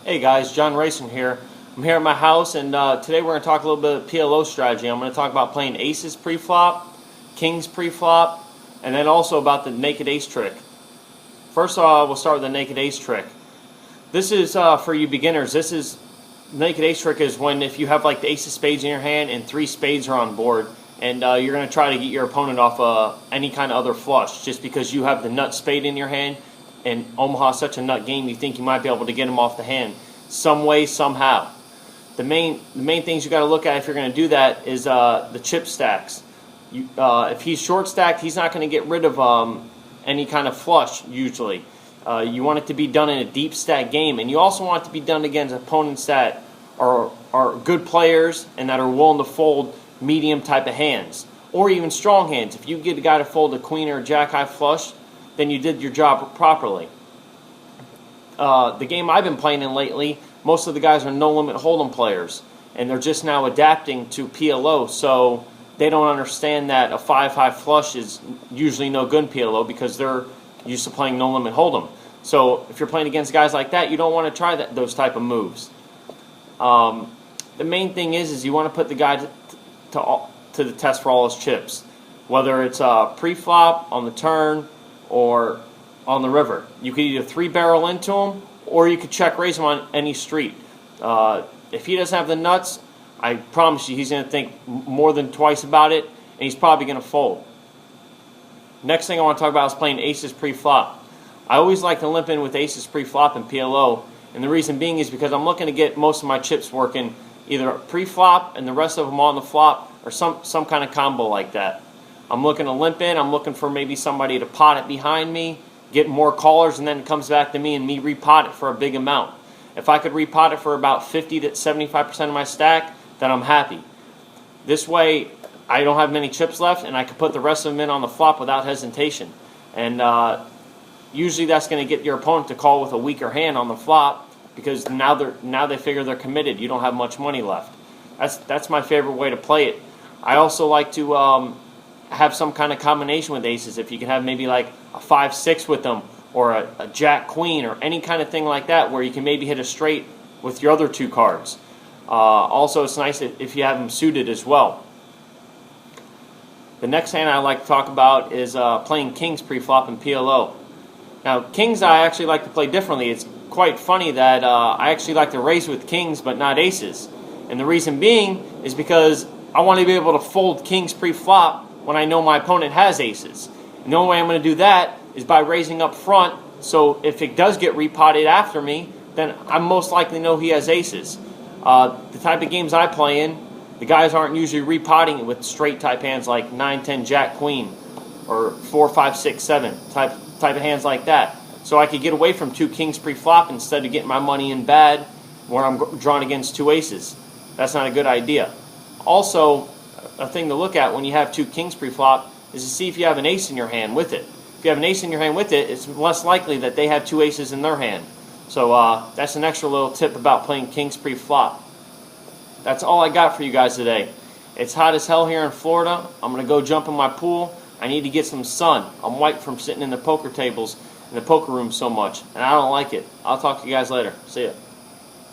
Hey guys, John Racing here. I'm here at my house, and today we're going to talk a little bit of PLO strategy. I'm going to talk about playing aces pre-flop, kings pre-flop, and then also about the naked ace trick. First of all, we'll start with the naked ace trick. This is for you beginners. Naked ace trick is when if you have like the ace of spades in your hand and 3 spades are on board, and you're going to try to get your opponent off any kind of other flush just because you have the nut spade in your hand. And Omaha's such a nut game, you think you might be able to get him off the hand some way, somehow. The main things you got to look at if you're going to do that is the chip stacks. If he's short stacked, he's not going to get rid of any kind of flush usually. You want it to be done in a deep stack game, and you also want it to be done against opponents that are good players and that are willing to fold medium type of hands, or even strong hands. If you get a guy to fold a queen or a jack high flush, then you did your job properly. The game I've been playing in lately, most of the guys are no-limit hold'em players, and they're just now adapting to PLO, so they don't understand that a 5-high flush is usually no good in PLO because they're used to playing no-limit hold'em. So if you're playing against guys like that, you don't want to try those type of moves. The main thing is you want to put the guy to the test for all his chips, whether it's pre-flop, on the turn, or on the river. You could either 3-barrel into him, or you could check raise him on any street. If he doesn't have the nuts, I promise you he's going to think more than twice about it, and he's probably going to fold. Next thing I want to talk about is playing aces pre-flop. I always like to limp in with aces pre-flop in PLO, and the reason being is because I'm looking to get most of my chips working either pre-flop and the rest of them on the flop, or some kind of combo like that. I'm looking to limp in. I'm looking for maybe somebody to pot it behind me, get more callers, and then it comes back to me and me repot it for a big amount. If I could repot it for about 50 to 75% of my stack, then I'm happy. This way, I don't have many chips left, and I can put the rest of them in on the flop without hesitation. And usually that's going to get your opponent to call with a weaker hand on the flop because now they figure they're committed. You don't have much money left. That's my favorite way to play it. I also like to have some kind of combination with aces. If you can have maybe like a 5-6 with them, or a jack queen, or any kind of thing like that where you can maybe hit a straight with your other 2 cards. Also, it's nice if you have them suited as well. The next hand I like to talk about is playing kings pre-flop in PLO. Now, kings I actually like to play differently. It's quite funny that I actually like to raise with kings but not aces. And the reason being is because I want to be able to fold kings pre-flop when I know my opponent has aces. And the only way I'm going to do that is by raising up front, so if it does get repotted after me, then I most likely know he has aces. The type of games I play in, the guys aren't usually repotting it with straight type hands like 9, 10, jack, queen, or 4, 5, 6, 7 type of hands like that. So I could get away from 2 kings pre-flop instead of getting my money in bad where I'm drawn against 2 aces. That's not a good idea. Also, a thing to look at when you have 2 kings pre-flop is to see if you have an ace in your hand with it. If you have an ace in your hand with it, it's less likely that they have 2 aces in their hand. So that's an extra little tip about playing kings pre-flop. That's all I got for you guys today. It's hot as hell here in Florida. I'm going to go jump in my pool. I need to get some sun. I'm white from sitting in the poker tables in the poker room so much, and I don't like it. I'll talk to you guys later. See ya.